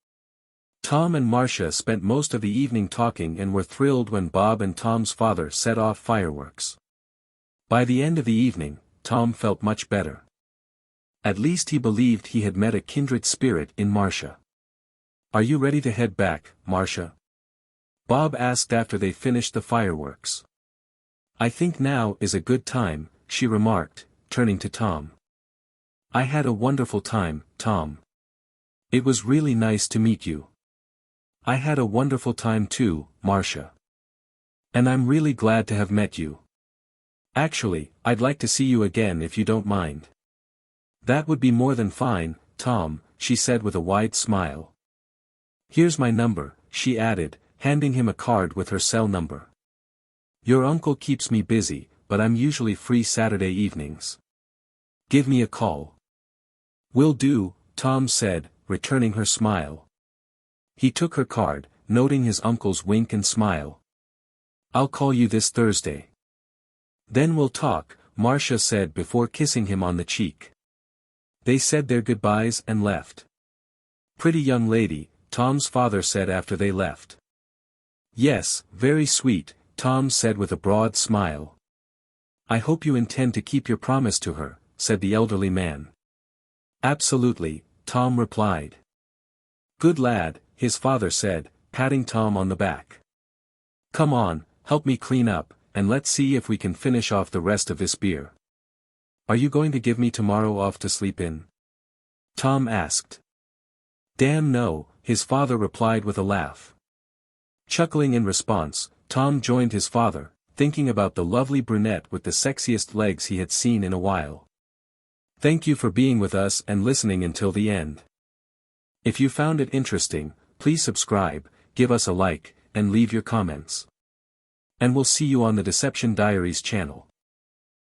Tom and Marcia spent most of the evening talking and were thrilled when Bob and Tom's father set off fireworks. By the end of the evening, Tom felt much better. At least he believed he had met a kindred spirit in Marcia. "Are you ready to head back, Marcia?" Bob asked after they finished the fireworks. "I think now is a good time," she remarked, turning to Tom. "I had a wonderful time, Tom. It was really nice to meet you." "I had a wonderful time too, Marcia. And I'm really glad to have met you. Actually, I'd like to see you again if you don't mind." "That would be more than fine, Tom," she said with a wide smile. "Here's my number," she added, handing him a card with her cell number. "Your uncle keeps me busy, but I'm usually free Saturday evenings. Give me a call." "Will do," Tom said, returning her smile. He took her card, noting his uncle's wink and smile. "I'll call you this Thursday. Then we'll talk," Marcia said before kissing him on the cheek. They said their goodbyes and left. "Pretty young lady," Tom's father said after they left. "Yes, very sweet," Tom said with a broad smile. "I hope you intend to keep your promise to her," said the elderly man. "Absolutely," Tom replied. "Good lad," his father said, patting Tom on the back. "Come on, help me clean up, and let's see if we can finish off the rest of this beer." "Are you going to give me tomorrow off to sleep in?" Tom asked. "Damn no," his father replied with a laugh. Chuckling in response, Tom joined his father, thinking about the lovely brunette with the sexiest legs he had seen in a while. Thank you for being with us and listening until the end. If you found it interesting, please subscribe, give us a like, and leave your comments. And we'll see you on the Deception Diaries channel.